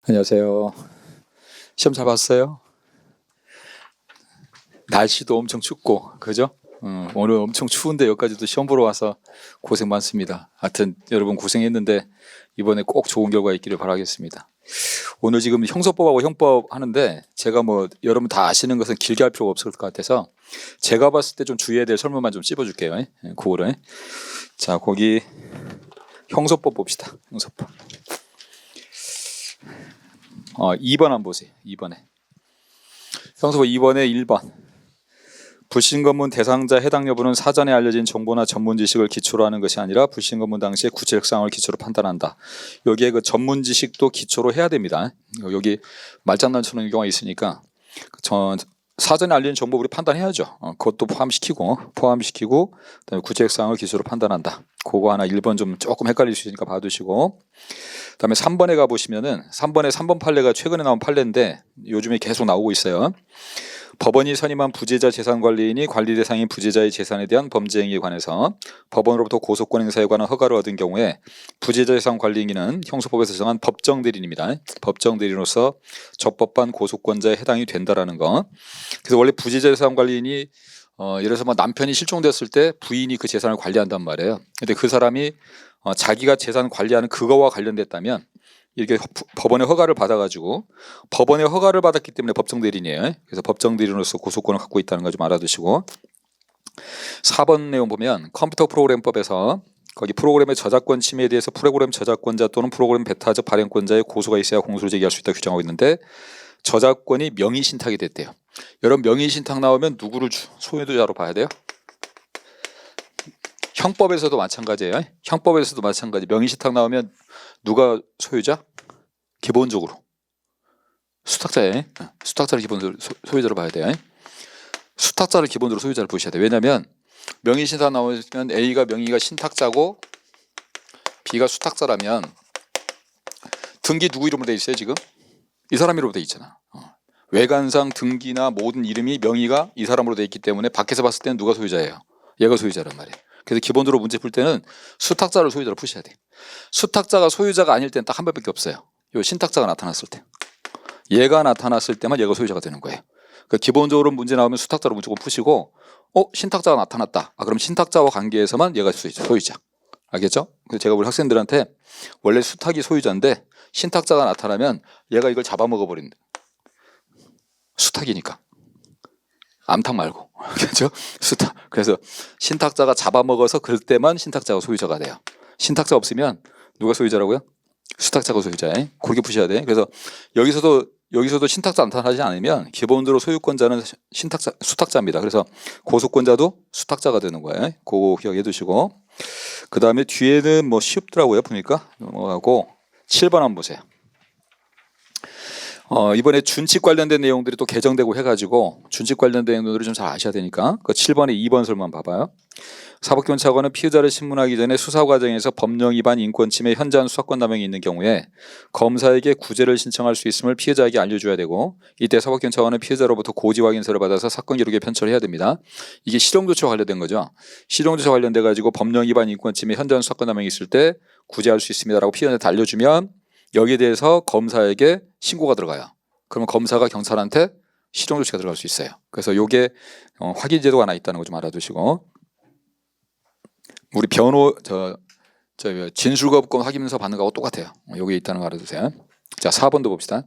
안녕하세요. 시험 잘 봤어요? 날씨도 엄청 춥고, 그죠? 오늘 엄청 추운데 여기까지도 시험 보러 와서 고생 많습니다. 하여튼 여러분 고생했는데 이번에 꼭 좋은 결과 있기를 바라겠습니다. 오늘 지금 형소법하고 형법 하는데 제가 뭐 여러분 다 아시는 것은 길게 할 필요가 없을 것 같아서 제가 봤을 때 좀 주의해야 될 설명만 좀 찝어줄게요. 그거를. 자, 거기 형소법 봅시다. 형소법. 2번 한번 보세요. 2번에. 형소법 2번에 1번. 불신검문 대상자 해당 여부는 사전에 알려진 정보나 전문 지식을 기초로 하는 것이 아니라 불신검문 당시의 구체적 상황을 기초로 판단한다. 여기에 그 전문 지식도 기초로 해야 됩니다. 여기 말장난 치는 경우가 있으니까 사전에 알려진 정보 우리 판단해야죠. 그것도 포함시키고 그다음에 구체적 상황을 기초로 판단한다. 그거 하나 1번 좀 조금 헷갈릴 수 있으니까 봐두시고, 그다음에 3번에 가보시면은 3번 판례가 최근에 나온 판례인데 요즘에 계속 나오고 있어요. 법원이 선임한 부재자 재산관리인이 관리 대상인 부재자의 재산에 대한 범죄 행위에 관해서 법원으로부터 고소권 행사에 관한 허가를 얻은 경우에 부재자 재산관리인은 형소법에서 정한 법정대리인입니다. 법정대리인으로서 적법한 고소권자에 해당이 된다라는 거. 그래서 원래 부재자 재산관리인이 예를 들어서 뭐 남편이 실종됐을 때 부인이 그 재산을 관리한단 말이에요. 근데 그 사람이 자기가 재산 관리하는 그거와 관련됐다면 이렇게 법원의 허가를 받아가지고, 법원의 허가를 받았기 때문에 법정대리인이에요. 그래서 법정대리인으로서 고소권을 갖고 있다는 거 좀 알아두시고, 4번 내용 보면 컴퓨터 프로그램법에서 거기 프로그램의 저작권 침해에 대해서 프로그램 저작권자 또는 프로그램 베타적 발행권자의 고소가 있어야 공소를 제기할 수 있다고 규정하고 있는데, 저작권이 명의신탁이 됐대요. 여러분, 명의신탁 나오면 누구를 소유자로 봐야 돼요? 형법에서도 마찬가지예요. 형법에서도 마찬가지. 명의신탁 나오면 누가 소유자? 기본적으로 수탁자예요. 수탁자를 기본적으로 소유자로 봐야 돼요. 수탁자를 기본적으로 소유자를 보셔야 돼요. 왜냐하면 명의신탁 나오면 명의가 신탁자고 B가 수탁자라면 등기 누구 이름으로 돼 있어요? 지금 이 사람 이름으로 돼 있잖아. 외관상 등기나 모든 이름이 명의가 이 사람으로 돼 있기 때문에 밖에서 봤을 때는 누가 소유자예요? 얘가 소유자란 말이에요. 그래서 기본적으로 문제 풀 때는 수탁자를 소유자로 푸셔야 돼요. 수탁자가 소유자가 아닐 때는 딱 한 번밖에 없어요. 요 신탁자가 나타났을 때. 얘가 나타났을 때만 얘가 소유자가 되는 거예요. 그러니까 기본적으로 문제 나오면 수탁자로 무조건 푸시고, 신탁자가 나타났다. 그럼 신탁자와 관계에서만 얘가 소유자. 알겠죠? 그래서 제가 우리 학생들한테 원래 수탁이 소유자인데 신탁자가 나타나면 얘가 이걸 잡아먹어버린다. 수탁이니까. 암탉 말고. 그렇죠? 수탁. 그래서 신탁자가 잡아먹어서 그럴 때만 신탁자가 소유자가 돼요. 신탁자 없으면 누가 소유자라고요? 수탁자가 소유자예요. 그렇게 푸셔야 돼. 그래서 여기서도 신탁자 나타나지 않으면 기본적으로 소유권자는 수탁자입니다. 그래서 고소권자도 수탁자가 되는 거예요. 그거 기억해 두시고, 그 다음에 뒤에는 뭐 쉽더라고요. 보니까 넘어가고 7번 한번 보세요. 이번에 준칙 관련된 내용들이 또 개정되고 해가지고 준칙 관련된 내용들을 좀 잘 아셔야 되니까 그 7번에 2번 설만 봐봐요. 사법경찰관은 피의자를 신문하기 전에 수사 과정에서 법령 위반, 인권 침해, 현저한 수사권 남용이 있는 경우에 검사에게 구제를 신청할 수 있음을 피해자에게 알려줘야 되고, 이때 사법경찰관은 피해자로부터 고지 확인서를 받아서 사건 기록에 편철해야 됩니다. 이게 실형조치와 관련된 거죠. 실형조치와 관련돼 가지고 법령 위반, 인권 침해, 현저한 수사권 남용이 있을 때 구제할 수 있습니다라고 피해자한테 알려주면 여기에 대해서 검사에게 신고가 들어가요. 그러면 검사가 경찰한테 실형조치가 들어갈 수 있어요. 그래서 이게 확인 제도가 하나 있다는 거 좀 알아두시고, 우리 진술거부권 확인서 받는 거하고 똑같아요. 여기 있다는 거 알아두세요. 자, 4번도 봅시다.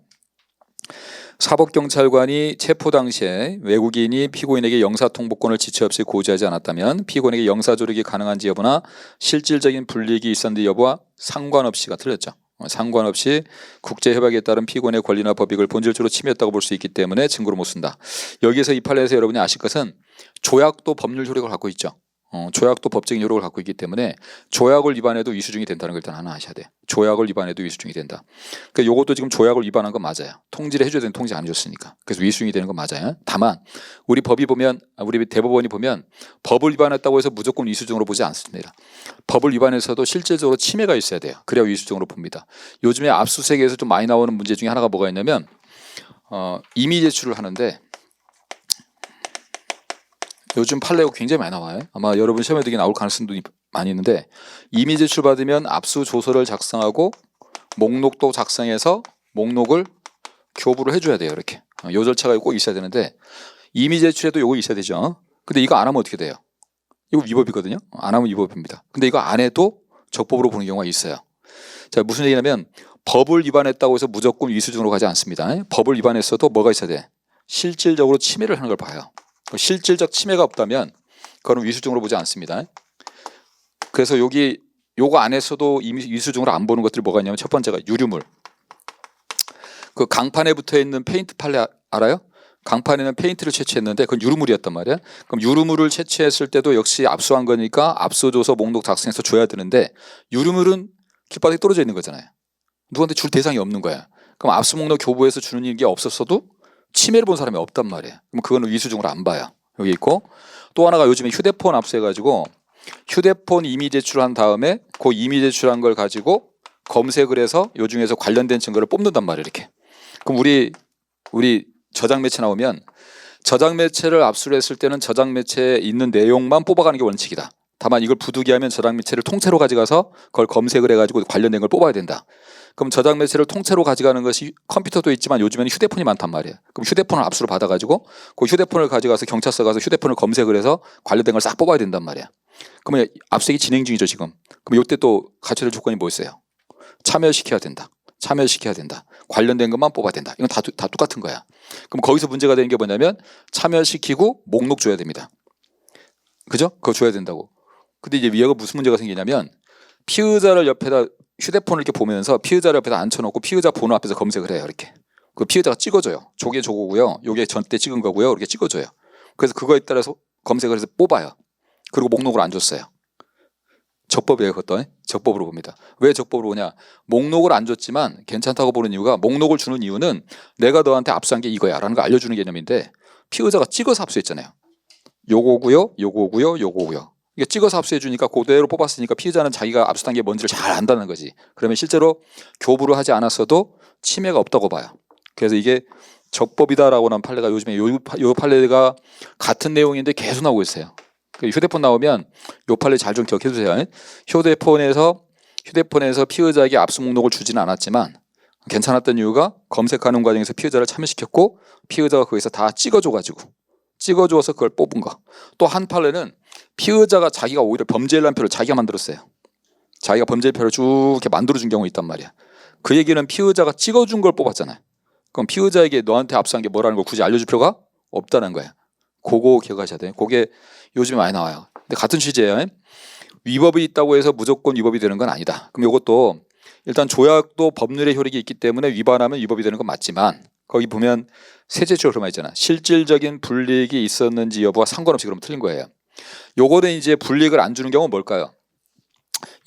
사법경찰관이 체포 당시에 외국인이 피고인에게 영사통보권을 지체 없이 고지하지 않았다면 피고인에게 영사조력이 가능한지 여부나 실질적인 불이익이 있었는지 여부와 상관없이가 틀렸죠. 상관없이 국제협약에 따른 피고인의 권리나 법익을 본질적으로 침해했다고 볼 수 있기 때문에 증거로 못 쓴다. 여기에서 이 판례에서 여러분이 아실 것은 조약도 법률 효력을 갖고 있죠. 조약도 법적인 효력을 갖고 있기 때문에 조약을 위반해도 위수중이 된다는 걸 일단 하나 아셔야 돼. 조약을 위반해도 위수중이 된다. 그러니까 이것도 지금 조약을 위반한 건 맞아요. 통지를 해줘야 되는 통지 안 해줬으니까. 그래서 위수중이 되는 건 맞아요. 다만 우리 대법원이 보면 법을 위반했다고 해서 무조건 위수중으로 보지 않습니다. 법을 위반해서도 실질적으로 침해가 있어야 돼요. 그래야 위수중으로 봅니다. 요즘에 압수수색에서 좀 많이 나오는 문제 중에 하나가 뭐가 있냐면 임의 제출을 하는데 요즘 판례가 굉장히 많이 나와요. 아마 여러분 시험에 되게 나올 가능성도 많이 있는데, 임의 제출 받으면 압수 조서를 작성하고 목록도 작성해서 목록을 교부를 해줘야 돼요. 이렇게 요 절차가 꼭 있어야 되는데 임의 제출에도 요거 있어야 되죠. 근데 이거 안 하면 어떻게 돼요? 이거 위법이거든요. 안 하면 위법입니다. 근데 이거 안 해도 적법으로 보는 경우가 있어요. 자, 무슨 얘기냐면 법을 위반했다고 해서 무조건 위수중으로 가지 않습니다. 법을 위반했어도 뭐가 있어야 돼? 실질적으로 침해를 하는 걸 봐요. 실질적 침해가 없다면 그거는 위수중으로 보지 않습니다. 그래서 여기 요거 안에서도 위수중으로 안 보는 것들이 뭐가 있냐면 첫 번째가 유류물. 그 강판에 붙어 있는 페인트 판례 알아요? 강판에는 페인트를 채취했는데 그건 유류물이었단 말이야. 그럼 유류물을 채취했을 때도 역시 압수한 거니까 압수줘서 목록 작성해서 줘야 되는데 유류물은 길바닥에 떨어져 있는 거잖아요. 누구한테 줄 대상이 없는 거야. 그럼 압수 목록 교부해서 주는 게 없었어도 침해를 본 사람이 없단 말이야. 그럼 그거는 위수중으로 안 봐요. 여기 있고 또 하나가 요즘에 휴대폰 압수해가지고 휴대폰 임의 제출한 다음에 그 임의 제출한 걸 가지고 검색을 해서 요 중에서 관련된 증거를 뽑는단 말이에요. 이렇게. 그럼 우리 저장 매체 나오면 저장 매체를 압수를 했을 때는 저장 매체에 있는 내용만 뽑아가는 게 원칙이다. 다만 이걸 부득이하면 저장 매체를 통째로 가져가서 그걸 검색을 해가지고 관련된 걸 뽑아야 된다. 그럼 저장 매체를 통째로 가져가는 것이 컴퓨터도 있지만 요즘에는 휴대폰이 많단 말이에요. 그럼 휴대폰을 압수를 받아가지고 그 휴대폰을 가져가서 경찰서 가서 휴대폰을 검색을 해서 관련된 걸 싹 뽑아야 된단 말이야. 그러면 압수수색이 진행 중이죠 지금. 그럼 이때 또 갖춰야 될 조건이 뭐였어요? 참여시켜야 된다. 참여시켜야 된다. 관련된 것만 뽑아야 된다. 이건 다 똑같은 거야. 그럼 거기서 문제가 되는 게 뭐냐면 참여시키고 목록 줘야 됩니다. 그죠? 그거 줘야 된다고. 근데 이제 얘가 무슨 문제가 생기냐면 피의자를 옆에다 휴대폰을 이렇게 보면서 피의자를 옆에다 앉혀놓고 피의자 번호 앞에서 검색을 해요. 이렇게. 그 피의자가 찍어줘요. 저게 저거고요. 요게 전때 찍은 거고요. 이렇게 찍어줘요. 그래서 그거에 따라서 검색을 해서 뽑아요. 그리고 목록을 안 줬어요. 적법이에요. 그것도 적법으로 봅니다. 왜 적법으로 보냐? 목록을 안 줬지만 괜찮다고 보는 이유가 목록을 주는 이유는 내가 너한테 압수한 게 이거야 라는 걸 알려주는 개념인데 피의자가 찍어서 압수했잖아요. 요거고요. 요거고요. 요거고요. 이게 찍어서 압수해 주니까 그대로 뽑았으니까 피의자는 자기가 압수한 게 뭔지를 잘 안다는 거지. 그러면 실제로 교부를 하지 않았어도 침해가 없다고 봐요. 그래서 이게 적법이다라고 하는 판례가 요즘에 요 판례가 같은 내용인데 계속 나오고 있어요. 휴대폰 나오면 요 판례 잘 좀 기억해 주세요. 휴대폰에서 피의자에게 압수 목록을 주지는 않았지만 괜찮았던 이유가 검색하는 과정에서 피의자를 참여시켰고 피의자가 거기서 다 찍어줘서 그걸 뽑은 거. 또 한 판례는 피의자가 자기가 오히려 범죄일람표를 자기가 만들었어요. 자기가 범죄일표를 쭉 이렇게 만들어준 경우 있단 말이야. 그 얘기는 피의자가 찍어준 걸 뽑았잖아요. 그럼 피의자에게 너한테 압수한 게 뭐라는 걸 굳이 알려줄 필요가 없다는 거야. 그거 기억하셔야 돼요. 그게 요즘에 많이 나와요. 근데 같은 취지예요. 위법이 있다고 해서 무조건 위법이 되는 건 아니다. 그럼 이것도 일단 조약도 법률의 효력이 있기 때문에 위반하면 위법이 되는 건 맞지만 거기 보면 세제출 그런 말 있잖아. 실질적인 불이익이 있었는지 여부와 상관없이 그러면 틀린 거예요. 요거는 이제 불이익을 안 주는 경우는 뭘까요?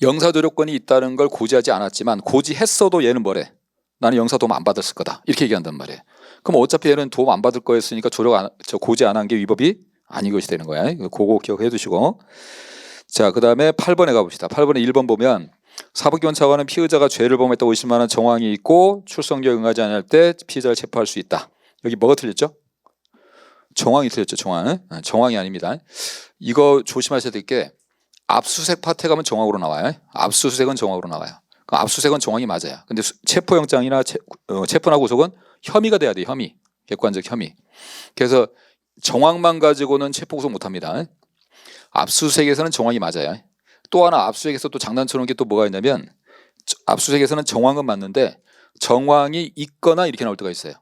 영사조력권이 있다는 걸 고지하지 않았지만 고지했어도 얘는 뭐래? 나는 영사 도움 안 받았을 거다. 이렇게 얘기한단 말이에요. 그럼 어차피 얘는 도움 안 받을 거였으니까 고지 안 한 게 위법이 아닌 것이 되는 거야. 그거 기억해 두시고. 자, 그 다음에 8번에 가봅시다. 8번에 1번 보면 사법기관차관은 피의자가 죄를 범했다고 의심하는 정황이 있고 출석에 응하지 않을 때 피의자를 체포할 수 있다. 여기 뭐가 틀렸죠? 정황이 틀렸죠. 정황이 아닙니다. 이거 조심하셔야 될 게 압수수색 파트에 가면 정황으로 나와요. 압수수색은 정황으로 나와요. 압수수색은 정황이 맞아요. 근데 체포영장이나 체포나 구속은 혐의가 돼야 돼요. 혐의. 객관적 혐의. 그래서 정황만 가지고는 체포 구속 못합니다. 압수수색에서는 정황이 맞아요. 또 하나 압수수색에서 또 장난쳐놓은 게 또 뭐가 있냐면 압수수색에서는 정황은 맞는데 정황이 있거나 이렇게 나올 때가 있어요.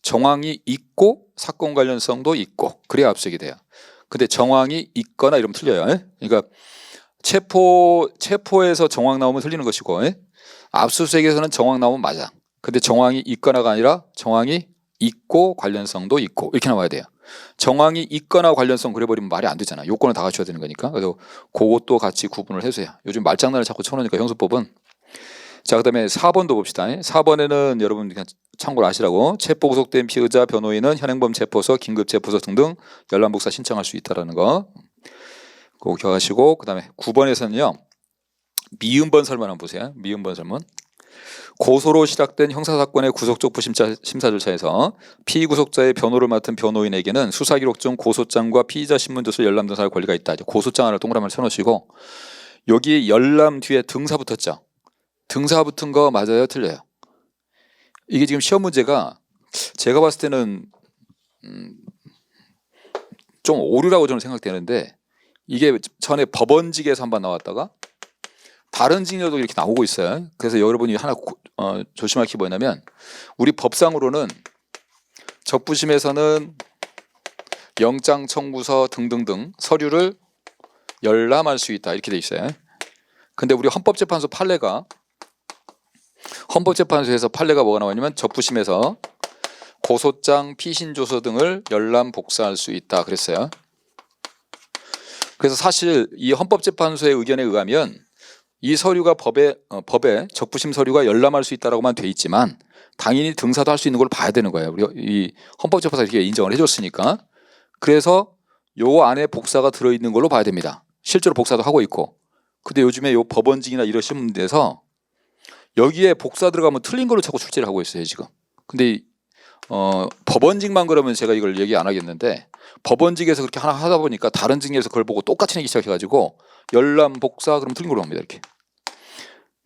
정황이 있고 사건 관련성도 있고 그래야 압수수색이 돼요. 근데 정황이 있거나 이러면 틀려요. 그러니까 체포에서 정황 나오면 틀리는 것이고 압수수색에서는 정황 나오면 맞아. 근데 정황이 있거나가 아니라 정황이 있고 관련성도 있고 이렇게 나와야 돼요. 정황이 있거나 관련성 그래버리면 말이 안 되잖아. 요건을 다 갖춰야 되는 거니까. 그래서 그것도 같이 구분을 해주세요. 요즘 말장난을 자꾸 쳐놓으니까 형사법은. 자, 그 다음에 4번도 봅시다. 4번에는 여러분 그냥 참고로 아시라고 체포 구속된 피의자 변호인은 현행범 체포서, 긴급 체포서 등등 열람복사 신청할 수 있다는 거. 그거 기억하시고 그 다음에 9번에서는요. 미음번 설문 한번 보세요. 미음번 설문. 고소로 시작된 형사사건의 구속적 심사 절차에서 피구속자의 변호를 맡은 변호인에게는 수사기록 중 고소장과 피의자 신문조서 열람 등사할 권리가 있다. 고소장 하나를 동그라미를 쳐놓으시고 여기 열람 뒤에 등사 붙었죠. 등사 붙은 거 맞아요? 틀려요? 이게 지금 시험 문제가 제가 봤을 때는 좀 오류라고 저는 생각되는데, 이게 전에 법원직에서 한번 나왔다가 다른 직렬도 이렇게 나오고 있어요. 그래서 여러분이 하나 조심할 게 뭐냐면, 우리 법상으로는 적부심에서는 영장 청구서 등등등 서류를 열람할 수 있다 이렇게 돼 있어요. 근데 우리 헌법재판소 판례가, 헌법재판소에서 판례가 뭐가 나왔냐면 적부심에서 고소장, 피신조서 등을 열람 복사할 수 있다 그랬어요. 그래서 사실 이 헌법재판소의 의견에 의하면 이 서류가 법에 적부심 서류가 열람할 수 있다라고만 돼 있지만 당연히 등사도 할 수 있는 걸 봐야 되는 거예요. 우리 이 헌법재판소가 이렇게 인정을 해줬으니까. 그래서 요 안에 복사가 들어있는 걸로 봐야 됩니다. 실제로 복사도 하고 있고. 근데 요즘에 요 법원직이나 이러신 데서 여기에 복사 들어가면 틀린 걸로 자꾸 출제를 하고 있어요 지금. 근데 법원직만 그러면 제가 이걸 얘기 안 하겠는데, 법원직에서 그렇게 하나 하다 보니까 다른 직에서 그걸 보고 똑같이 내기 시작해가지고 열람 복사 그러면 틀린 걸로 합니다 이렇게.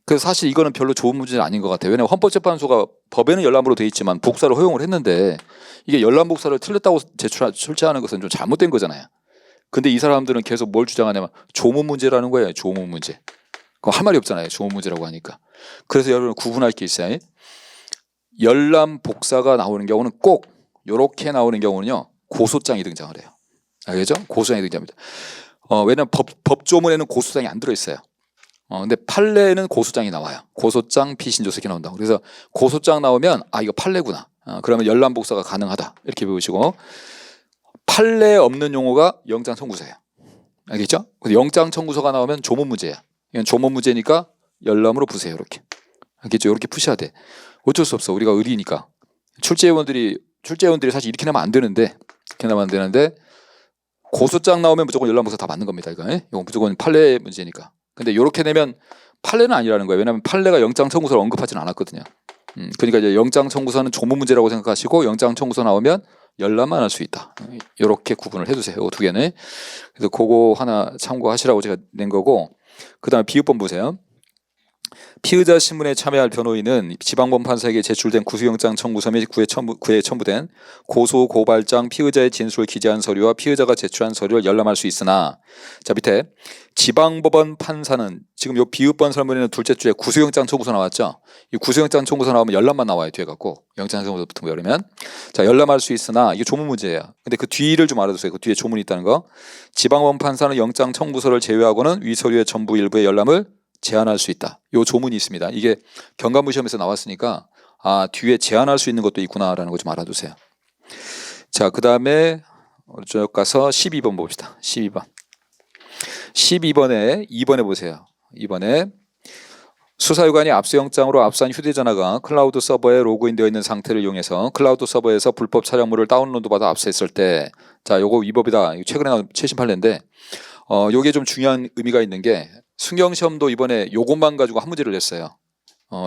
그래서 사실 이거는 별로 좋은 문제는 아닌 것 같아요. 왜냐하면 헌법재판소가 법에는 열람으로 돼 있지만 복사를 허용을 했는데, 이게 열람 복사를 틀렸다고 출제하는 것은 좀 잘못된 거잖아요. 근데 이 사람들은 계속 뭘 주장하냐면 조문 문제라는 거예요. 조문 문제. 그거 할 말이 없잖아요. 조문 문제라고 하니까. 그래서 여러분 구분할 게 있어요. 열람 복사가 나오는 경우는 꼭 이렇게 나오는 경우는요 고소장이 등장을 해요. 알겠죠? 고소장이 등장합니다. 왜냐하면 법조문에는 고소장이 안 들어있어요. 근데 판례는 고소장이 나와요. 고소장, 피신조서 이렇게 나온다고. 그래서 고소장 나오면 이거 판례구나. 그러면 열람 복사가 가능하다 이렇게 배우시고, 판례 없는 용어가 영장 청구서예요. 알겠죠? 영장 청구서가 나오면 조문 문제야. 이건 조문 문제니까 열람으로 푸세요 이렇게. 알겠죠? 이렇게 푸셔야 돼. 어쩔 수 없어. 우리가 의리니까. 출제위원들이 사실 이렇게 나면 안 되는데, 고소장 나오면 무조건 열람 복사 다 맞는 겁니다. 이거 무조건 판례 문제니까. 근데 이렇게 내면 판례는 아니라는 거예요. 왜냐하면 판례가 영장 청구서를 언급하지는 않았거든요. 그러니까 이제 영장 청구서는 조문 문제라고 생각하시고 영장 청구서 나오면 열람만 할 수 있다. 이렇게 구분을 해두세요. 두 개는. 그래서 그거 하나 참고하시라고 제가 낸 거고, 그 다음에 비읍번 보세요. 피의자 신문에 참여할 변호인은 지방법 판사에게 제출된 구속영장 청구서 및 그에 첨부된 고소 고발장, 피의자의 진술을 기재한 서류와 피의자가 제출한 서류를 열람할 수 있으나, 자 밑에 지방법원 판사는, 지금 요 비읍번 설문에는 둘째 줄에 구속영장 청구서 나왔죠. 이 구속영장 청구서 나오면 열람만 나와요 뒤에 갖고. 영장 청구서 붙은 거 그러면 자 열람할 수 있으나, 이게 조문 문제예요. 근데 그 뒤를 좀 알아두세요. 그 뒤에 조문이 있다는 거. 지방법원 판사는 영장 청구서를 제외하고는 위 서류의 전부 일부의 열람을 제한할 수 있다. 요 조문이 있습니다. 이게 경감부 시험에서 나왔으니까 뒤에 제한할 수 있는 것도 있구나라는 거 좀 알아두세요. 자, 그 다음에 쭉 가서 12번 봅시다. 12번에 2번에 보세요. 2번에 수사유관이 압수영장으로 압수한 휴대전화가 클라우드 서버에 로그인되어 있는 상태를 이용해서 클라우드 서버에서 불법 촬영물을 다운로드받아 압수했을 때, 자 요거 위법이다. 최근에 나온 최신 판례인데 요게 좀 중요한 의미가 있는 게, 승경시험도 이번에 요것만 가지고 한 문제를 냈어요.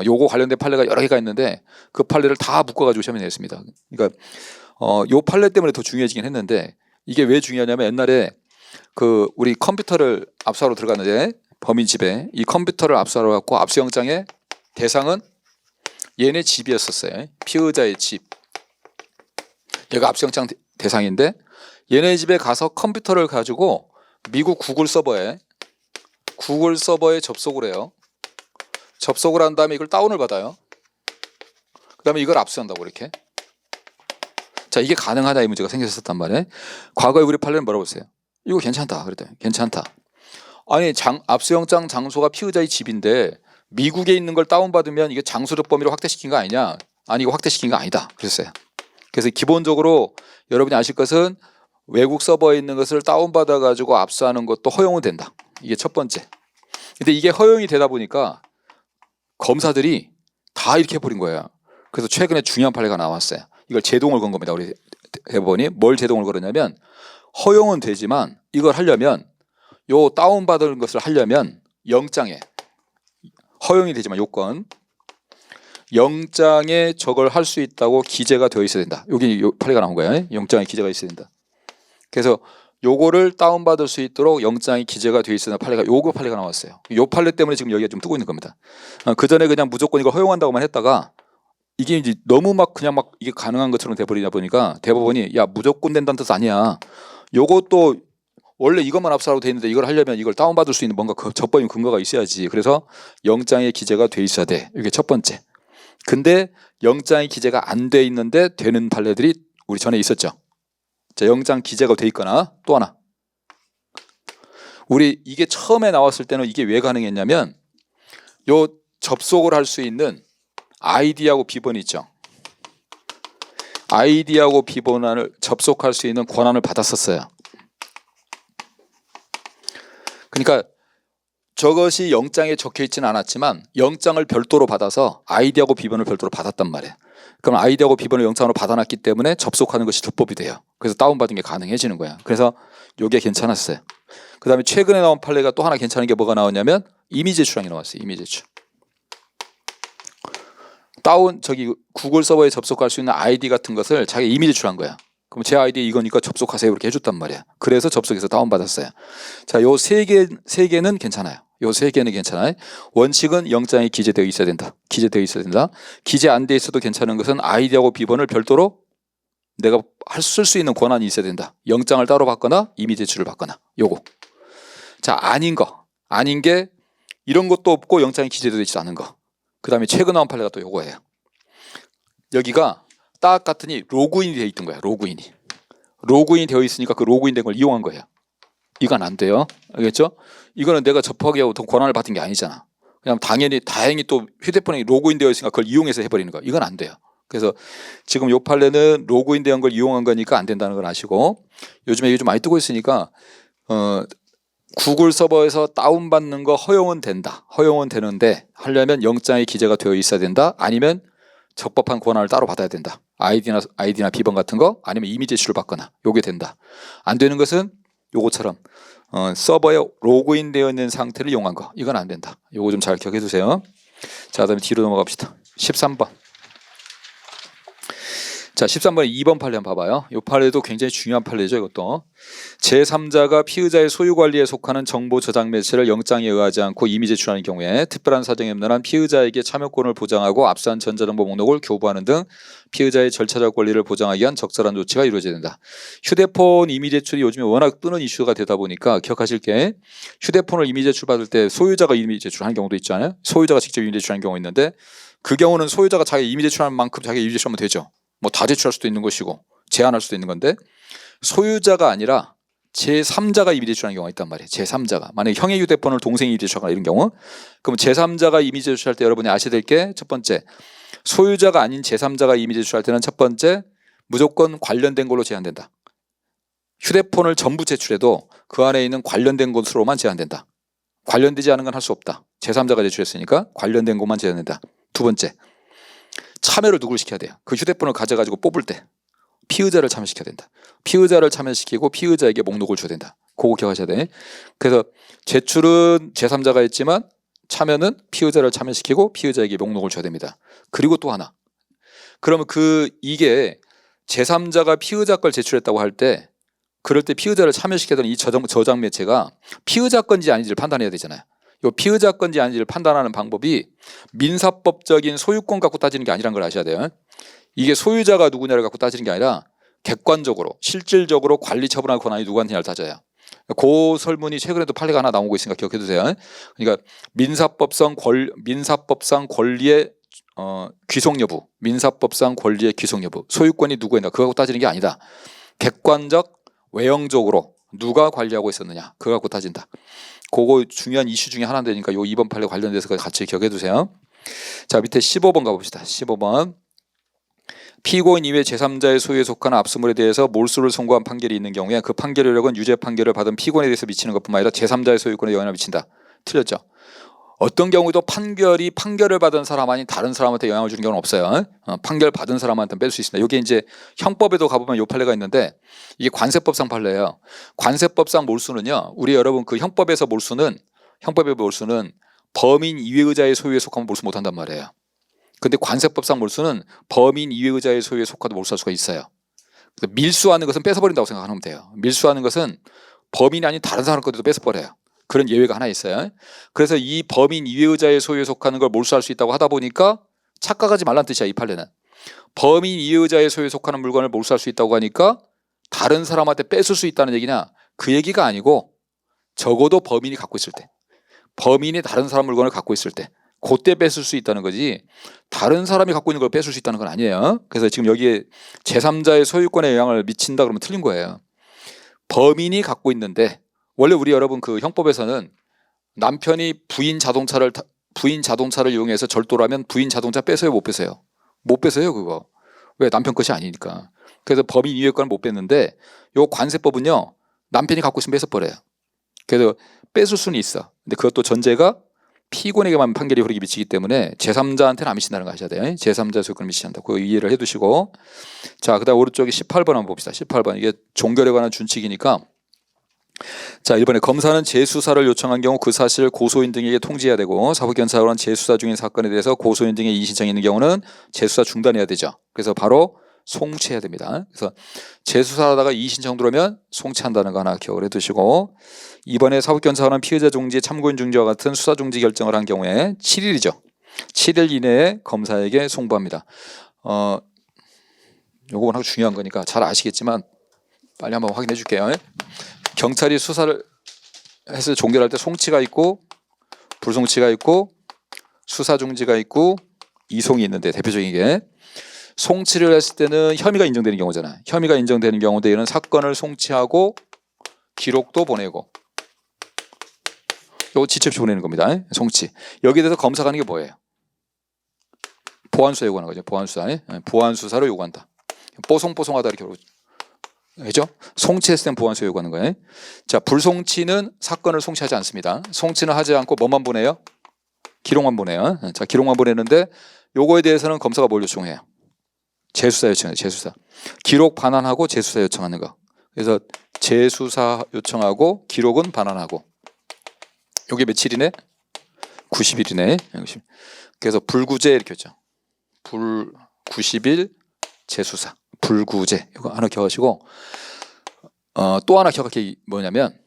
요거 관련된 판례가 여러 개가 있는데 그 판례를 다 묶어가지고 시험에 냈습니다. 그러니까 요 판례 때문에 더 중요해지긴 했는데, 이게 왜 중요하냐면 옛날에 그 우리 컴퓨터를 압수하러 들어갔는데 범인 집에 이 컴퓨터를 압수하러 갔고, 압수영장의 대상은 얘네 집이었었어요. 피의자의 집. 얘가 압수영장 대상인데, 얘네 집에 가서 컴퓨터를 가지고 미국 구글 서버에 접속을 해요. 접속을 한 다음에 이걸 다운을 받아요. 그 다음에 이걸 압수한다고 이렇게. 자, 이게 가능하다 이 문제가 생겼었단 말이에요. 과거에 우리 판례는 뭐라고 했어요? 이거 괜찮다 그랬더니 괜찮다. 아니 압수영장 장소가 피의자의 집인데 미국에 있는 걸 다운받으면 이게 장소적 범위로 확대시킨 거 아니냐? 아니 이거 확대시킨 거 아니다 그랬어요. 그래서 기본적으로 여러분이 아실 것은 외국 서버에 있는 것을 다운받아 가지고 압수하는 것도 허용은 된다. 이게 첫 번째. 근데 이게 허용이 되다 보니까 검사들이 다 이렇게 해버린 거예요. 그래서 최근에 중요한 판례가 나왔어요. 이걸 제동을 건 겁니다. 우리 대법원이 뭘 제동을 걸었냐면, 허용은 되지만 이걸 하려면, 요 다운받은 것을 하려면 영장에, 허용이 되지만 요건 영장에 저걸 할 수 있다고 기재가 되어 있어야 된다. 여기 요 판례가 나온 거예요. 영장에 기재가 있어야 된다. 그래서 요거를 다운받을 수 있도록 영장이 기재가 되어 있으나 요거 판례가 나왔어요. 요 판례 때문에 지금 여기가 좀 뜨고 있는 겁니다. 그 전에 그냥 무조건 이걸 허용한다고만 했다가 이게 이제 너무 막 그냥 막 이게 가능한 것처럼 돼버리다 보니까 대법원이 야 무조건 된다는 뜻 아니야. 요것도 원래 이것만 압수하라고 돼 있는데 이걸 하려면 이걸 다운받을 수 있는 뭔가 적법인 근거가 있어야지. 그래서 영장에 기재가 돼 있어야 돼. 이게 첫 번째. 근데 영장에 기재가 안 돼 있는데 되는 판례들이 우리 전에 있었죠. 자, 영장 기재가 돼 있거나 또 하나. 우리 이게 처음에 나왔을 때는 이게 왜 가능했냐면 요 접속을 할 수 있는 아이디하고 비번이 있죠. 아이디하고 비번을 접속할 수 있는 권한을 받았었어요. 그러니까 저것이 영장에 적혀 있지는 않았지만 영장을 별도로 받아서 아이디하고 비번을 별도로 받았단 말이에요. 그럼 아이디하고 비번을 영장으로 받아놨기 때문에 접속하는 것이 불법이 돼요. 그래서 다운받은 게 가능해지는 거야. 그래서 이게 괜찮았어요. 그 다음에 최근에 나온 판례가 또 하나 괜찮은 게 뭐가 나왔냐면 이미 제출항이 나왔어요. 이미 제출. 구글 서버에 접속할 수 있는 아이디 같은 것을 자기 이미 제출한 거야. 그럼 제 아이디 이거니까 접속하세요 이렇게 해줬단 말이야. 그래서 접속해서 다운받았어요. 자, 요 세 개는 괜찮아요. 요 세 개는 괜찮아요. 원칙은 영장에 기재되어 있어야 된다. 기재되어 있어야 된다. 기재 안 돼 있어도 괜찮은 것은 아이디하고 비번을 별도로 내가 쓸 수 있는 권한이 있어야 된다. 영장을 따로 받거나 이미 제출을 받거나 요거. 자, 아닌 게 이런 것도 없고 영장에 기재되어 있지 않은 거. 그 다음에 최근 나온 판례가 또 요거예요. 여기가 딱 같으니 로그인이 되어 있던 거야. 로그인이 되어 있으니까 그 로그인 된 걸 이용한 거예요. 이건 안 돼요. 알겠죠? 이거는 내가 접하기 위해 어떤 권한을 받은 게 아니잖아. 그냥 다행히 또 휴대폰에 로그인 되어 있으니까 그걸 이용해서 해버리는 거야. 이건 안 돼요. 그래서 지금 요 판례는 로그인 된 걸 이용한 거니까 안 된다는 걸 아시고, 요즘에 이게 좀 많이 뜨고 있으니까 구글 서버에서 다운받는 거 허용은 된다. 허용은 되는데 하려면 영장에 기재가 되어 있어야 된다. 아니면 적법한 권한을 따로 받아야 된다. 아이디나 비번 같은 거 아니면 이미 제출을 받거나 요게 된다. 안 되는 것은 요거처럼 서버에 로그인 되어 있는 상태를 이용한 거. 이건 안 된다. 요거 좀 잘 기억해 두세요. 자, 그다음에 뒤로 넘어갑시다. 13번. 자, 13번에 2번 판례 한번 봐봐요. 이 판례도 굉장히 중요한 판례죠. 이것도 제3자가 피의자의 소유관리에 속하는 정보 저장 매체를 영장에 의하지 않고 이미 제출하는 경우에 특별한 사정이 없는 한 피의자에게 참여권을 보장하고 압수한 전자정보 목록을 교부하는 등 피의자의 절차적 권리를 보장하기 위한 적절한 조치가 이루어져야 된다. 휴대폰 이미 제출이 요즘에 워낙 뜨는 이슈가 되다 보니까 기억하실 게, 휴대폰을 이미 제출받을 때 소유자가 이미 제출하는 경우도 있잖아요. 소유자가 직접 이미 제출하는 경우가 있는데 그 경우는 소유자가 자기 이미 제출하는 만큼 자기 이미 제출하면 되죠. 뭐 다 제출할 수도 있는 것이고 제한할 수도 있는 건데, 소유자가 아니라 제3자가 이미 제출하는 경우가 있단 말이에요. 제3자가 만약에 형의 휴대폰을 동생이 이미 제출하거나 이런 경우, 그럼 제3자가 이미 제출할 때 여러분이 아셔야 될 게, 첫 번째, 소유자가 아닌 제3자가 이미 제출할 때는 첫 번째 무조건 관련된 걸로 제한된다. 휴대폰을 전부 제출해도 그 안에 있는 관련된 것으로만 제한된다. 관련되지 않은 건 할 수 없다. 제3자가 제출했으니까 관련된 것만 제한된다. 두 번째, 참여를 누굴 시켜야 돼요? 그 휴대폰을 가져가지고 뽑을 때 피의자를 참여시켜야 된다. 피의자를 참여시키고 피의자에게 목록을 줘야 된다. 그거 기억하셔야 돼. 그래서 제출은 제3자가 했지만 참여는 피의자를 참여시키고 피의자에게 목록을 줘야 됩니다. 그리고 또 하나, 그러면 이게 제3자가 피의자 걸 제출했다고 할 때, 그럴 때 피의자를 참여시켜야 되는 이 저장 매체가 피의자 건지 아닌지를 판단해야 되잖아요. 이 피의자 건지 아닌지를 판단하는 방법이 민사법적인 소유권 갖고 따지는 게 아니라는 걸 아셔야 돼요. 이게 소유자가 누구냐를 갖고 따지는 게 아니라 객관적으로 실질적으로 관리 처분할 권한이 누구한테냐를 따져요. 그 설문이 최근에도 판례가 하나 나오고 있으니까 기억해 두세요. 그러니까 민사법상 권리의 귀속 여부, 민사법상 권리의 귀속 여부, 소유권이 누구냐 그거 갖고 따지는 게 아니다. 객관적 외형적으로 누가 관리하고 있었느냐 그거 갖고 따진다. 그거 중요한 이슈 중에 하나 되니까 요 2번 판례 관련돼서 같이 기억해 두세요. 자, 밑에 15번 가봅시다. 15번. 피고인 이외 제3자의 소유에 속한 압수물에 대해서 몰수를 선고한 판결이 있는 경우에 그 판결 효력은 유죄 판결을 받은 피고인에 대해서 미치는 것뿐만 아니라 제3자의 소유권에 영향을 미친다. 틀렸죠? 어떤 경우에도 판결을 받은 사람 아닌 다른 사람한테 영향을 주는 경우는 없어요. 판결 받은 사람한테는 뺄 수 있습니다. 이게 이제 형법에도 가보면 요 판례가 있는데, 이게 관세법상 판례예요. 관세법상 몰수는요, 우리 여러분 그 형법의 몰수는 범인 이외의자의 소유에 속하면 몰수 못한단 말이에요. 근데 관세법상 몰수는 범인 이외의자의 소유에 속하도 몰수할 수가 있어요. 밀수하는 것은 뺏어버린다고 생각하면 돼요. 밀수하는 것은 범인이 아닌 다른 사람 것도 뺏어버려요. 그런 예외가 하나 있어요. 그래서 이 범인 이외의자의 소유에 속하는 걸 몰수할 수 있다고 하다 보니까 착각하지 말란 뜻이야. 이 판례는. 범인 이 여자의 소유에 속하는 물건을 몰수할 수 있다고 하니까 다른 사람한테 뺏을 수 있다는 얘기냐? 그 얘기가 아니고 적어도 범인이 갖고 있을 때, 범인이 다른 사람 물건을 갖고 있을 때 그때 뺏을 수 있다는 거지 다른 사람이 갖고 있는 걸 뺏을 수 있다는 건 아니에요. 그래서 지금 여기에 제3자의 소유권에 영향을 미친다 그러면 틀린 거예요. 범인이 갖고 있는데 원래 우리 여러분 그 형법에서는 남편이 부인 자동차를 이용해서 절도를 하면 부인 자동차 뺏어요, 못 뺏어요? 못 뺏어요, 그거. 왜? 남편 것이 아니니까. 그래서 법인 이용권을 못 뺏는데 요 관세법은요 남편이 갖고 있으면 뺏어버려요. 그래서 뺏을 수는 있어. 근데 그것도 전제가 피고에게만 판결이 효력이 미치기 때문에 제3자한테는 안 미친다는 거 아셔야 돼요. 제3자 소유권을 미친다. 그거 이해를 해두시고. 자, 그다음 오른쪽에 18번 한번 봅시다. 18번 이게 종결에 관한 준칙이니까. 자, 1번에 검사는 재수사를 요청한 경우 그 사실을 고소인 등에게 통지해야 되고 사법경찰관은 재수사 중인 사건에 대해서 고소인 등의 이의신청이 있는 경우는 재수사 중단해야 되죠. 그래서 바로 송치해야 됩니다. 그래서 재수사하다가 이의신청 들어오면 송치한다는 거 하나 기억을 해두시고 2번에 사법경찰관은 피의자 중지에 참고인 중지와 같은 수사 중지 결정을 한 경우에 7일이죠. 7일 이내에 검사에게 송부합니다. 요거 아주 중요한 거니까 잘 아시겠지만 빨리 한번 확인해 줄게요. 경찰이 수사를 해서 종결할 때 송치가 있고 불송치가 있고 수사 중지가 있고 이송이 있는데 대표적인 게 송치를 했을 때는 혐의가 인정되는 경우잖아요. 혐의가 인정되는 경우에는 사건을 송치하고 기록도 보내고 요거 지체없이 보내는 겁니다. 송치. 여기에 대해서 검사가 하는 게 뭐예요? 보완수사 요구하는 거죠. 보완수사. 보완수사를 요구한다. 뽀송뽀송하다 이렇게 그죠? 송치했을 땐 보완수사 요구하는 거예요. 자, 불송치는 사건을 송치하지 않습니다. 송치는 하지 않고 뭐만 보내요? 기록만 보내요. 자, 기록만 보내는데 요거에 대해서는 검사가 뭘 요청해요? 재수사 요청해요. 재수사. 기록 반환하고 재수사 요청하는 거. 그래서 재수사 요청하고 기록은 반환하고. 요게 며칠이네? 90일이네. 그래서 불구제 이렇게 했죠. 90일 재수사. 불구제. 이거 하나 기억하시고 또 하나 기억할 게 뭐냐면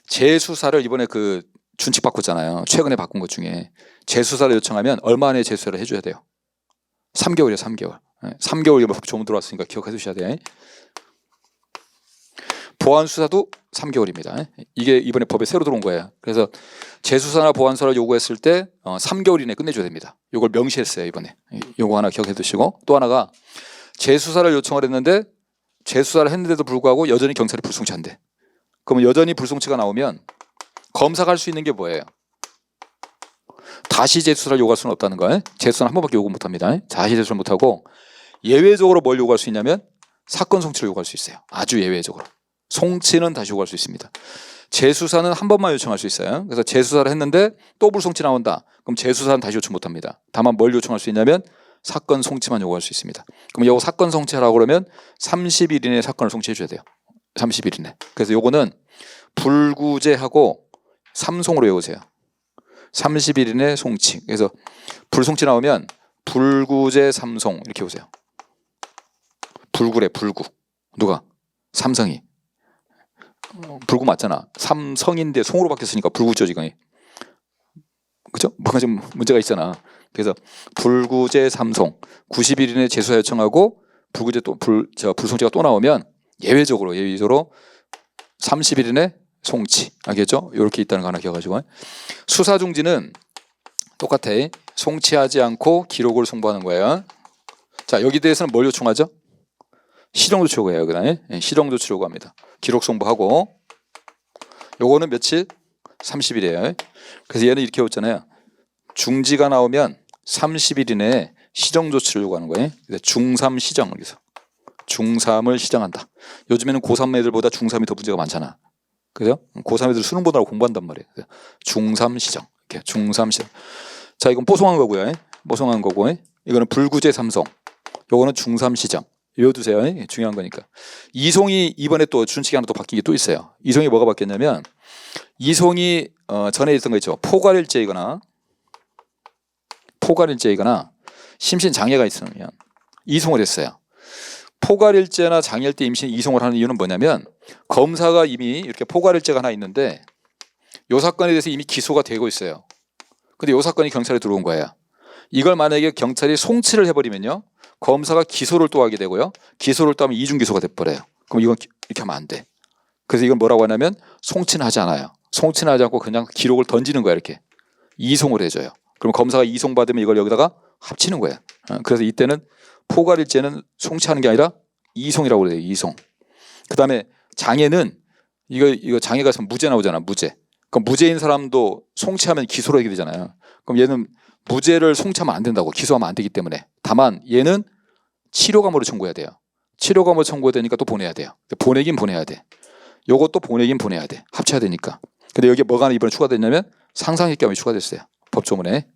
재수사를 이번에 그 준칙 바꿨잖아요. 최근에 바꾼 것 중에 재수사를 요청하면 얼마 안에 재수사를 해줘야 돼요? 3개월이에요. 3개월. 3개월 조문 들어왔으니까 기억해 두셔야 돼요. 보완수사도 3개월입니다. 이게 이번에 법에 새로 들어온 거예요. 그래서 재수사나 보완수사를 요구했을 때 3개월 이내에 끝내줘야 됩니다. 이걸 명시했어요. 이번에. 요거 하나 기억해 두시고 또 하나가 재수사를 요청을 했는데 재수사를 했는데도 불구하고 여전히 경찰이 불송치한대. 그러면 여전히 불송치가 나오면 검사가 할 수 있는 게 뭐예요? 다시 재수사를 요구할 수는 없다는 거예요. 재수사는 한 번밖에 요구 못합니다. 다시 재수사를 못하고 예외적으로 뭘 요구할 수 있냐면 사건 송치를 요구할 수 있어요. 아주 예외적으로. 송치는 다시 요구할 수 있습니다. 재수사는 한 번만 요청할 수 있어요. 그래서 재수사를 했는데 또 불송치 나온다. 그럼 재수사는 다시 요청 못합니다. 다만 뭘 요청할 수 있냐면 사건 송치만 요구할 수 있습니다. 그럼 요거 사건 송치하라고 그러면 30일 이내에 사건을 송치해 줘야 돼요. 30일 이내. 그래서 요거는 불구제하고 삼송으로 외우세요. 30일 이내 송치. 그래서 불송치 나오면 불구제 삼송 이렇게 오세요. 불구래 불구. 누가? 삼성이. 불구 맞잖아. 삼성인데 송으로 바뀌었으니까 불구죠 지금. 그죠? 뭔가 좀 문제가 있잖아. 그래서 불구제 삼송 90일 이내 재수사 요청하고 불구제 또 불송치가 또 나오면 예외적으로 30일 이내 송치. 알겠죠? 이렇게 있다는 거 하나 기억하시고. 수사 중지는 똑같아. 송치하지 않고 기록을 송부하는 거예요. 자, 여기 대해서는 뭘 요청하죠? 실형조치 요구해요. 그다음에 실형조치 요구합니다. 기록 송부하고 요거는 며칠? 30일이에요. 그래서 얘는 이렇게 했잖아요. 중지가 나오면 30일 이내에 시정조치를 요구하는 거예요. 중3 시정. 그래서 중3을 시정한다. 요즘에는 고3 애들보다 중3이 더 문제가 많잖아. 그죠? 고3 애들 수능 보느라고 공부한단 말이에요. 중3 시정. 이렇게 중3 시정. 자, 이건 뽀송한 거고요. 뽀송한 거고. 이거는 불구제 삼송. 요거는 중3 시정. 외워두세요. 중요한 거니까. 이송이 이번에 또 준칙이 하나 또 바뀐 게 또 있어요. 이송이 뭐가 바뀌었냐면 이송이 전에 있던 거 있죠. 포괄일제이거나 심신장애가 있으면 이송을 했어요. 포괄일제나 장애일 때 임신 이송을 하는 이유는 뭐냐면 검사가 이미 이렇게 포괄일제가 하나 있는데 이 사건에 대해서 이미 기소가 되고 있어요. 근데 이 사건이 경찰에 들어온 거예요. 이걸 만약에 경찰이 송치를 해버리면요, 검사가 기소를 또 하게 되고요, 기소를 또 하면 이중기소가 돼버려요. 그럼 이건 이렇게 하면 안 돼. 그래서 이건 뭐라고 하냐면 송치는 하지 않아요. 송치는 하지 않고 그냥 기록을 던지는 거야. 이렇게 이송을 해줘요. 그럼 검사가 이송받으면 이걸 여기다가 합치는 거예요. 그래서 이때는 포괄일죄는 송치하는 게 아니라 이송이라고 그래요. 이송. 그 다음에 장애는 이거 장애가 있으면 무죄 나오잖아. 무죄. 그럼 무죄인 사람도 송치하면 기소로 하게 되잖아요. 그럼 얘는 무죄를 송치하면 안 된다고, 기소하면 안 되기 때문에. 다만 얘는 치료감으로 청구해야 돼요. 치료감으로 청구해야 되니까 또 보내야 돼요. 보내긴 보내야 돼. 요것도 보내긴 보내야 돼. 합쳐야 되니까. 근데 여기에 뭐가 이번에 추가됐냐면 상상적 경험이 추가됐어요. 법조문에.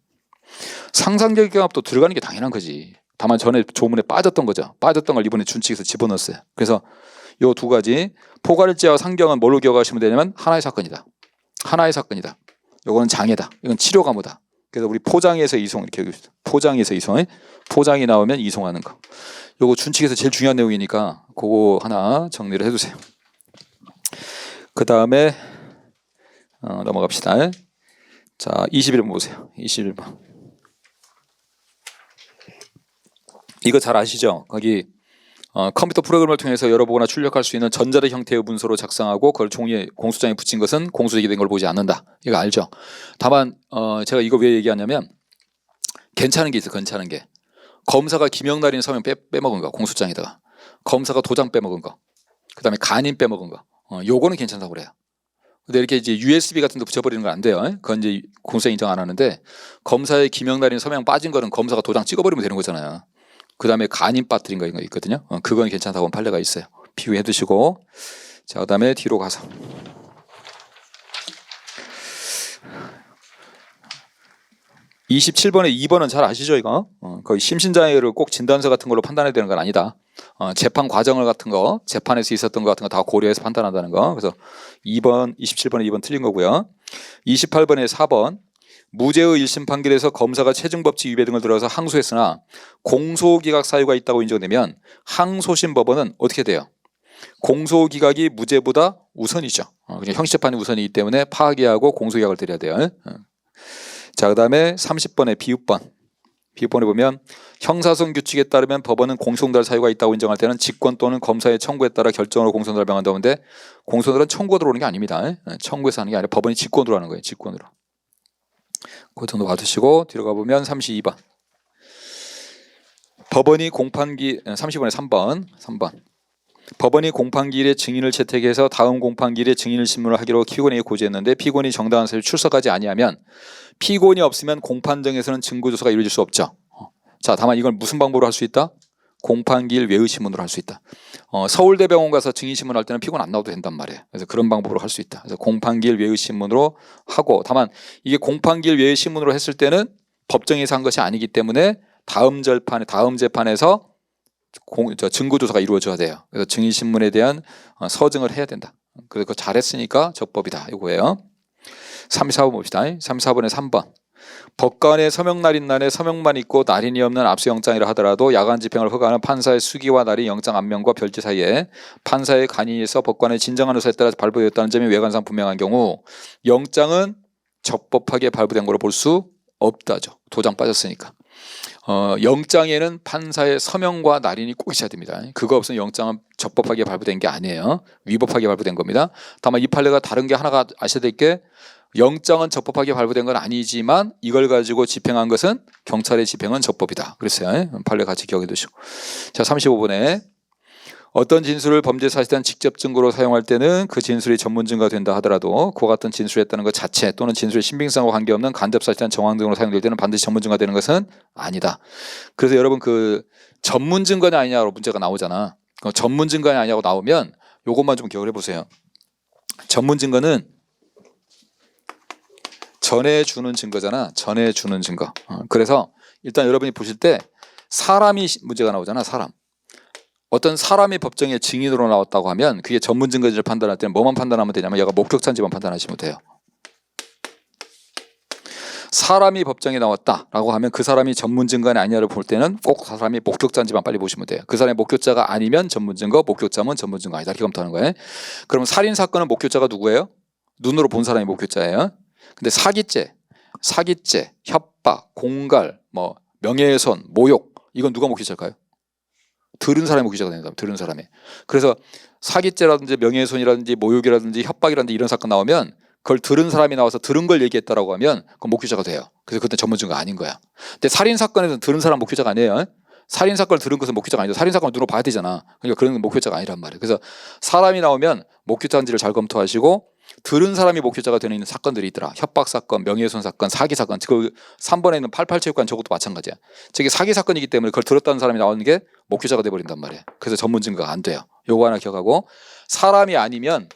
상상적 경험도 들어가는 게 당연한 거지. 다만 전에 조문에 빠졌던 거죠. 빠졌던 걸 이번에 준칙에서 집어넣었어요. 그래서 요 두 가지 포괄일죄와 상경은 뭘로 기억하시면 되냐면 하나의 사건이다. 하나의 사건이다. 요거는 장애다. 이건 치료감호다. 그래서 우리 포장해서 이송 이렇게 여기시죠. 포장해서 이송. 포장이 나오면 이송하는 거. 요거 준칙에서 제일 중요한 내용이니까 그거 하나 정리를 해두세요. 그 다음에 넘어갑시다. 자, 21번 보세요. 21번. 이거 잘 아시죠? 거기 컴퓨터 프로그램을 통해서 열어보거나 출력할 수 있는 전자의 형태의 문서로 작성하고 그걸 종이에 공소장에 붙인 것은 공소제기된 걸 보지 않는다. 이거 알죠? 다만 제가 이거 왜 얘기하냐면 괜찮은 게 있어요. 괜찮은 게. 검사가 김영란이 서명 빼먹은 거 공소장에다가, 검사가 도장 빼먹은 거, 그 다음에 간인 빼먹은 거, 요거는 괜찮다고 그래요. 근데 이렇게 이제 USB 같은 데 붙여버리는 건 안 돼요. 그건 이제 공소장 인정 안 하는데, 검사의 김영란이 서명 빠진 거는 검사가 도장 찍어버리면 되는 거잖아요. 그 다음에 간인 빠뜨린 거 있거든요. 그건 괜찮다고 판례가 있어요. 비교해 두시고. 자, 그 다음에 뒤로 가서. (27번에) 2번은 잘 아시죠 이거? 거의 심신장애를 꼭 진단서 같은 걸로 판단해야 되는 건 아니다. 재판 과정을 같은 거, 재판에서 있었던 거 같은 거 다 고려해서 판단한다는 거. 그래서 2번, 27번에 2번 틀린 거고요. 28번에 4번. 무죄의 1심 판결에서 검사가 체증법칙 위배 등을 들어서 항소했으나 공소기각 사유가 있다고 인정되면 항소심 법원은 어떻게 돼요? 공소기각이 무죄보다 우선이죠. 그냥 형식재판이 우선이기 때문에 파기하고 공소기각을 드려야 돼요. 자, 그 다음에 30번에 비읍번. 비읍번에 보면 형사성 규칙에 따르면 법원은 공소동달 사유가 있다고 인정할 때는 직권 또는 검사의 청구에 따라 결정으로 공소동달을 명한다는데, 공소동달은 청구가 들어오는 게 아닙니다. 청구해서 하는 게 아니라 법원이 직권으로 하는 거예요. 직권으로. 그 정도 받으시고 뒤로 가보면 32번. 법원이 공판기 30번에 3번. 법원이 공판기일에 증인을 채택해서 다음 공판기일에 증인을 신문을 하기로 피고인에게 고지했는데 피고인이 정당한 사유로 출석하지 아니하면 피고인이 없으면 공판정에서는 증거조사가 이루어질 수 없죠. 자, 다만 이걸 무슨 방법으로 할 수 있다? 공판기일 외의 신문으로 할 수 있다. 서울대병원 가서 증인 신문할 때는 피고인 안 나와도 된단 말이에요. 그래서 그런 방법으로 할 수 있다. 그래서 공판기일 외의 신문으로 하고, 다만 이게 공판기일 외의 신문으로 했을 때는 법정에서 한 것이 아니기 때문에 다음 재판에서 증거조사가 이루어져야 돼요. 그래서 증인 신문에 대한 서증을 해야 된다. 그래서 그거 잘했으니까 적법이다. 이거예요. 34번 봅시다. 34번에 3번. 법관의 서명 날인 날에 서명만 있고 날인이 없는 압수영장이라 하더라도 야간 집행을 허가하는 판사의 수기와 날인 영장 안면과 별지 사이에 판사의 간이에서 법관의 진정한 의사에 따라 발부되었다는 점이 외관상 분명한 경우 영장은 적법하게 발부된 걸로 볼 수 없다죠. 도장 빠졌으니까. 영장에는 판사의 서명과 날인이 꼭 있어야 됩니다. 그거 없으면 영장은 적법하게 발부된 게 아니에요. 위법하게 발부된 겁니다. 다만 이 판례가 다른 게 하나가 아셔야 될 게, 영장은 적법하게 발부된 건 아니지만 이걸 가지고 집행한 것은 경찰의 집행은 적법이다. 그랬어요. 판례 같이 기억해 두시고. 자, 35번에 어떤 진술을 범죄 사실에 대한 직접 증거로 사용할 때는 그 진술이 전문 증거가 된다 하더라도 그와 같은 진술을 했다는 것 자체 또는 진술의 신빙성과 관계없는 간접 사실에 대한 정황 등으로 사용될 때는 반드시 전문 증거가 되는 것은 아니다. 그래서 여러분 그 전문 증거냐 아니냐로 문제가 나오잖아. 전문 증거냐 아니냐고 나오면 요것만 좀 기억을 해보세요. 전문 증거는 전해주는 증거잖아. 전해주는 증거. 그래서 일단 여러분이 보실 때 사람이 문제가 나오잖아. 사람. 어떤 사람이 법정에 증인으로 나왔다고 하면 그게 전문 증거지를 판단할 때는 뭐만 판단하면 되냐면 얘가 목격자인지만 판단하시면 돼요. 사람이 법정에 나왔다라고 하면 그 사람이 전문 증거냐 아니냐를 볼 때는 꼭 사람이 목격자인지만 빨리 보시면 돼요. 그 사람이 목격자가 아니면 전문 증거, 목격자면 전문 증거 아니다. 이렇게 검토하는 거예요. 그럼 살인 사건은 목격자가 누구예요? 눈으로 본 사람이 목격자예요. 근데 사기죄, 협박, 공갈, 뭐 명예훼손, 모욕 이건 누가 목격자일까요? 들은 사람이 목격자가 되는 거예요. 들은 사람이. 그래서 사기죄라든지 명예훼손이라든지 모욕이라든지 협박이라든지 이런 사건 나오면 그걸 들은 사람이 나와서 들은 걸 얘기했다라고 하면 그건 목격자가 돼요. 그래서 그때 전문 증거가 아닌 거야. 근데 살인 사건에서는 들은 사람 목격자가 아니에요. 살인 사건을 들은 것은 목격자가 아니죠. 살인 사건을 눈으로 봐야 되잖아. 그러니까 그런 건 목격자가 아니란 말이에요. 그래서 사람이 나오면 목격자인지를 잘 검토하시고 들은 사람이 목격자가 되는 사건들이 있더라. 협박 사건, 명예훼손 사건, 사기 사건. 그 3번에 있는 88체육관 저것도 마찬가지야. 저게 사기 사건이기 때문에 그걸 들었다는 사람이 나오는 게 목격자가 돼버린단 말이에요. 그래서 전문 증거가 안 돼요. 요거 하나 기억하고 사람이 아니면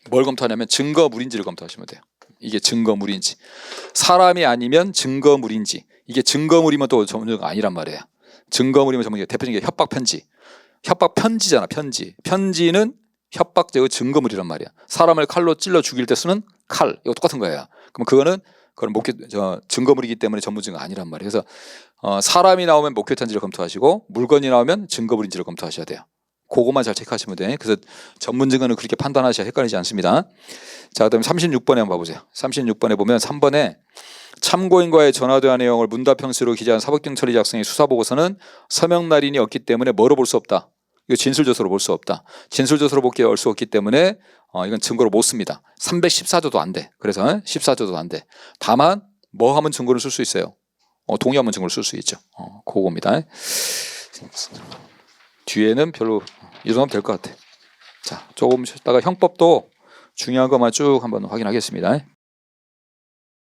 뭘 검토하냐면 증거물인지를 검토하시면 돼요. 이게 증거물인지. 사람이 아니면 증거물인지. 이게 증거물이면 또 전문 증거가 아니란 말이에요. 증거물이면 전문 증거. 대표적인 게 협박 편지. 협박 편지잖아. 편지. 편지는 협박죄의 증거물이란 말이야. 사람을 칼로 찔러 죽일 때 쓰는 칼. 이거 똑같은 거예요. 그럼 그거는 증거물이기 때문에 전문 증거 아니란 말이에요. 그래서 사람이 나오면 목격탄지를 검토하시고 물건이 나오면 증거물인지를 검토하셔야 돼요. 그것만 잘 체크하시면 돼요. 그래서 전문 증거는 그렇게 판단하셔야 헷갈리지 않습니다. 자, 그다음에 36번에 한번 봐보세요. 36번에 보면 3번에 참고인과의 전화대화 내용을 문답 형식으로 기재한 사법경 처리 작성의 수사보고서는 서명 날인이 없기 때문에 뭐로 볼 수 없다. 이거 진술조서로 볼 수 없다. 진술조서로 볼 수 없기 때문에 이건 증거로 못 씁니다. 314조도 안 돼. 그래서 14조도 안 돼. 다만 뭐 하면 증거를 쓸 수 있어요. 동의하면 증거를 쓸 수 있죠. 그겁니다. 뒤에는 별로 이 정도면 될 것 같아. 자, 조금 쉬었다가 형법도 중요한 것만 쭉 한번 확인하겠습니다.